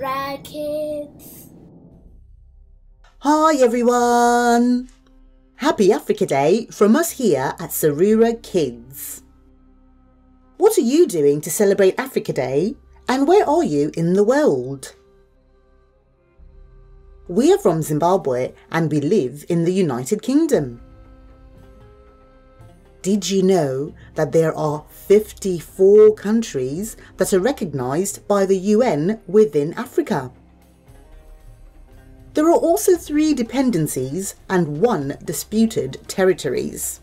Sarura Kids. Hi everyone! Happy Africa Day from us here at Sarura Kids. What are you doing to celebrate Africa Day and where are you in the world? We are from Zimbabwe and we live in the United Kingdom. Did you know that there are 54 countries that are recognised by the UN within Africa? There are also 3 dependencies and 1 disputed territories.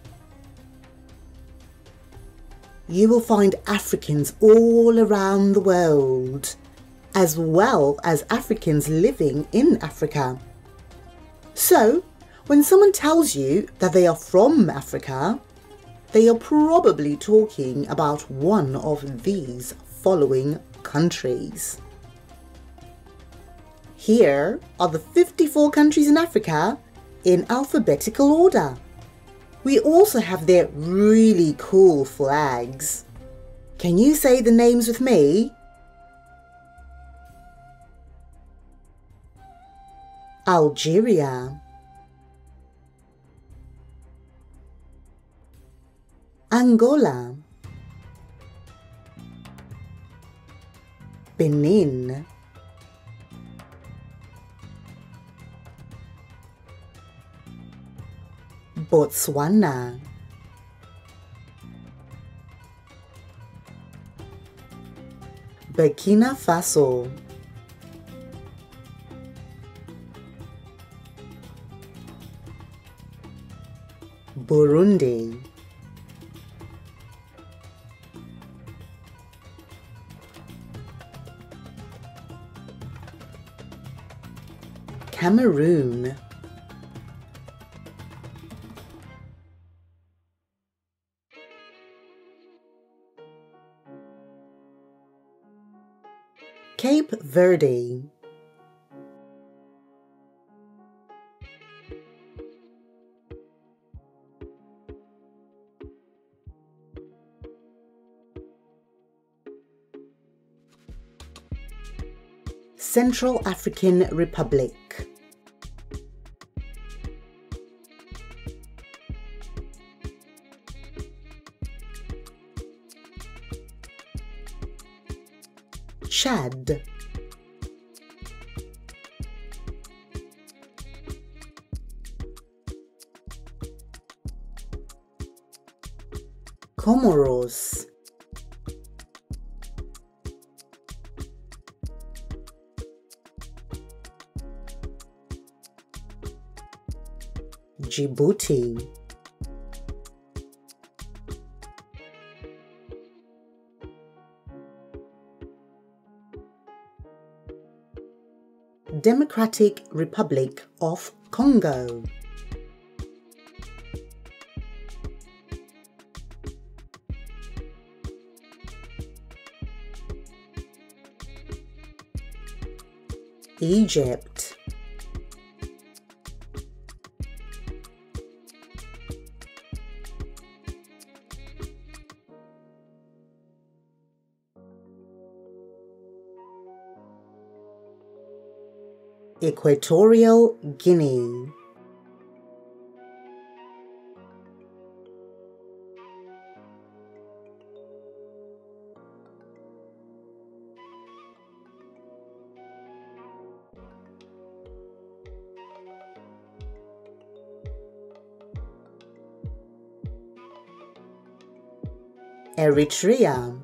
You will find Africans all around the world, as well as Africans living in Africa. So, when someone tells you that they are from Africa, they are probably talking about one of these following countries. Here are the 54 countries in Africa in alphabetical order. We also have their really cool flags. Can you say the names with me? Algeria, Angola, Benin, Botswana, Burkina Faso, Burundi, Cameroon, Cape Verde, Central African Republic, Chad, Comoros, Djibouti, Democratic Republic of Congo, Egypt, Equatorial Guinea, Eritrea,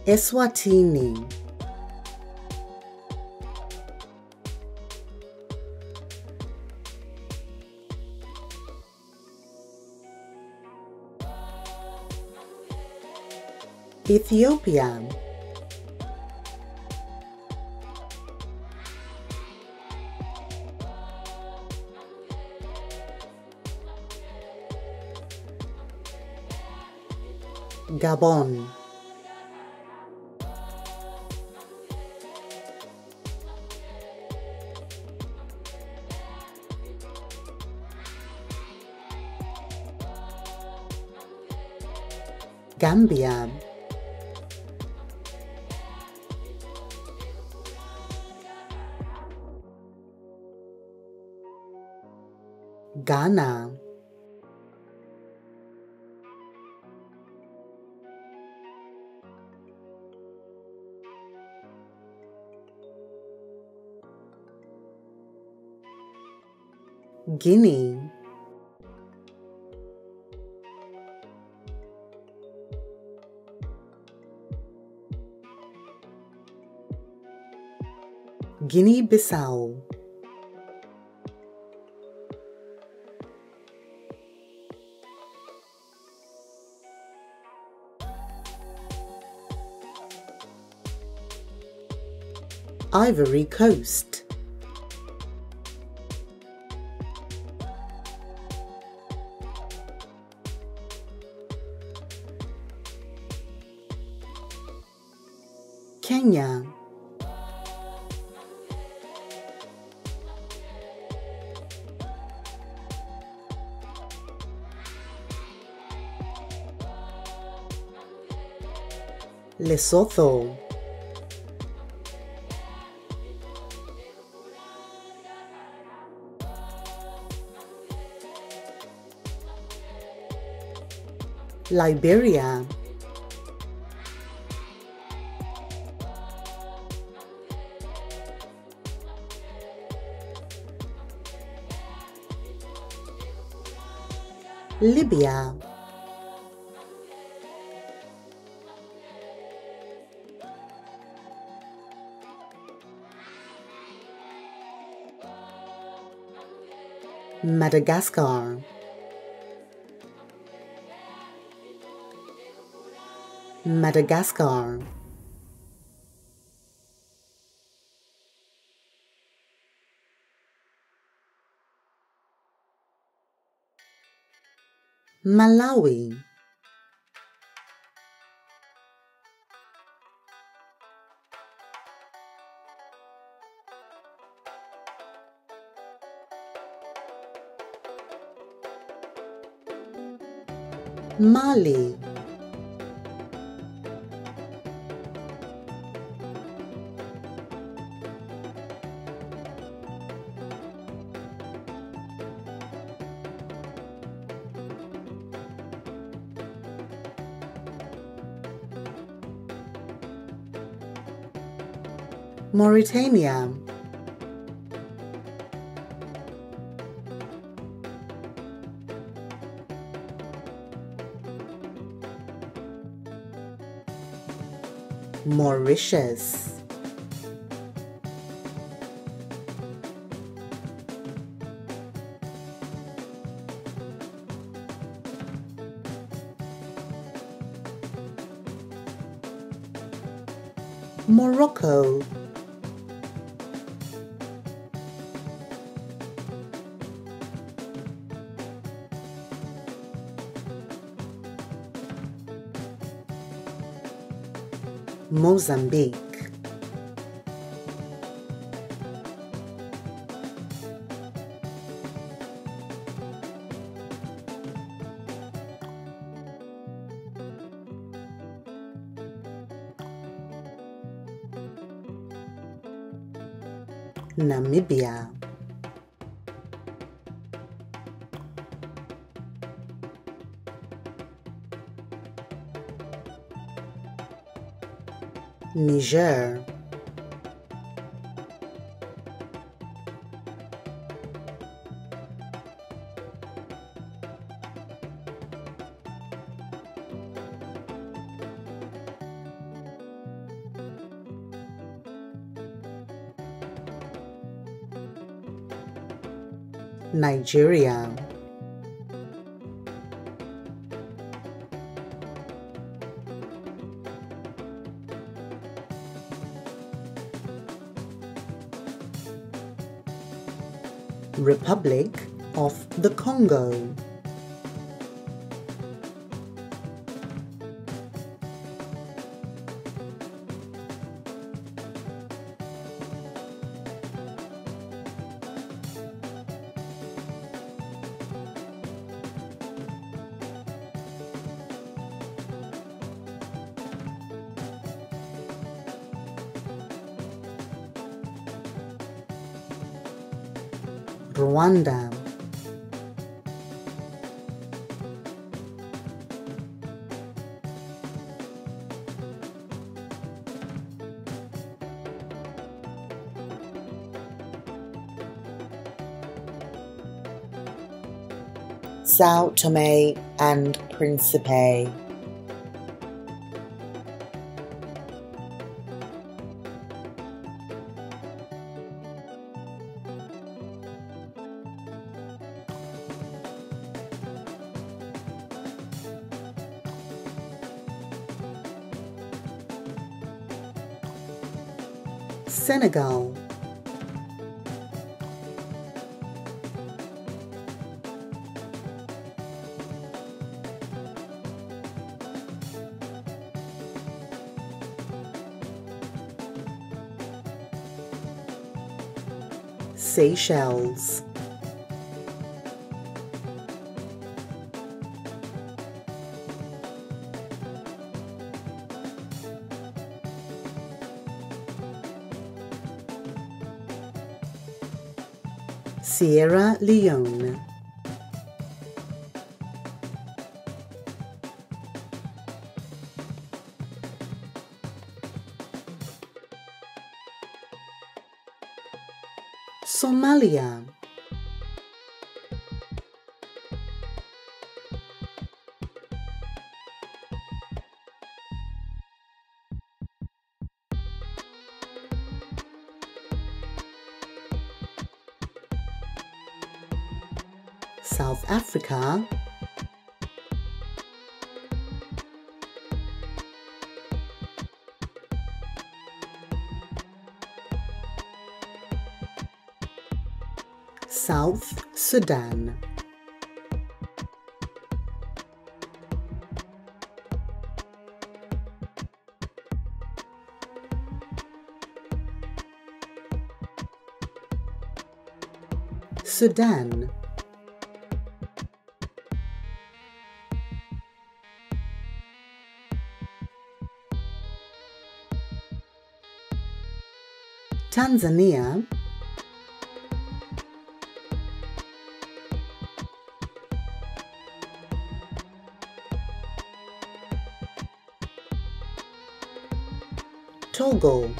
Eswatini, Ethiopia, Gabon, Gambia, Ghana, Guinea, Guinea-Bissau, Ivory Coast, Kenya, Lesotho, Liberia, Libya, Madagascar, Madagascar, Malawi, Mali, Mauritania, Mauritius, Morocco, Mozambique, Namibia, Niger, Nigeria, Republic of the Congo, Rwanda, Sao Tome and Principe, Senegal, Seychelles, Sierra Leone, Somalia, South Africa, South Sudan, Sudan, Tanzania, Togo,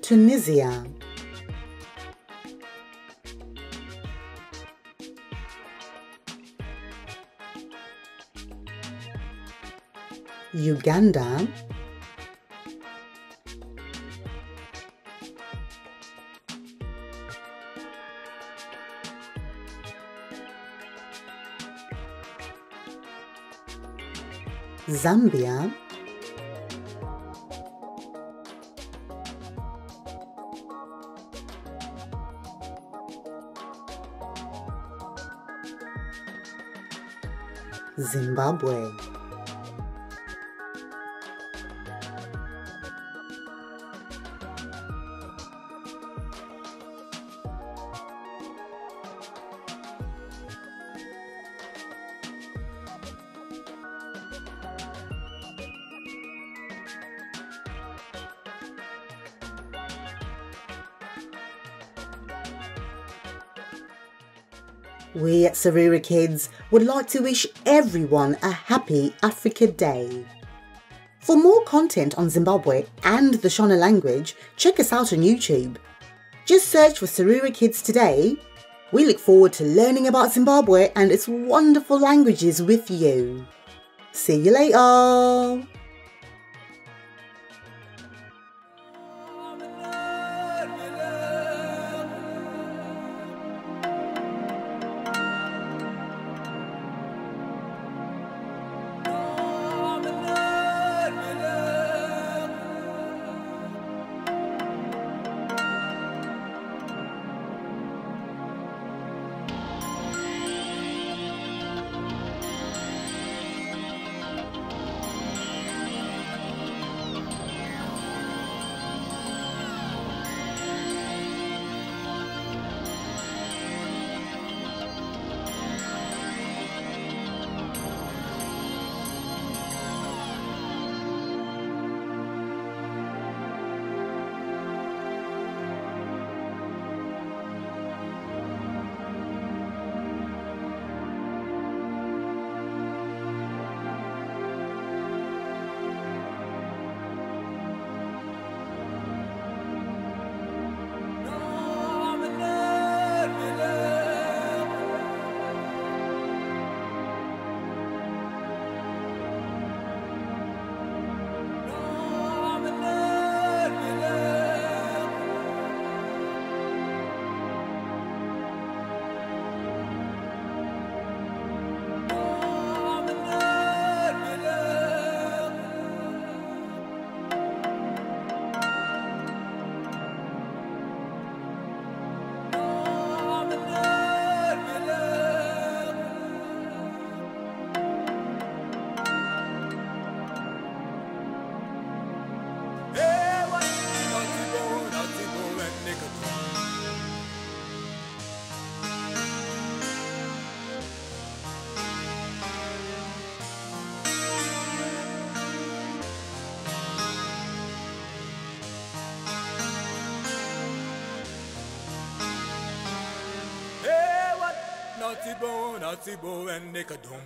Tunisia, Uganda, Zambia, Zimbabwe, We at Sarura Kids would like to wish everyone a happy Africa Day. For more content on Zimbabwe and the Shona language, check us out on YouTube. Just search for Sarura Kids today. We look forward to learning about Zimbabwe and its wonderful languages with you. See you later! tibo, natibo, and nikadum.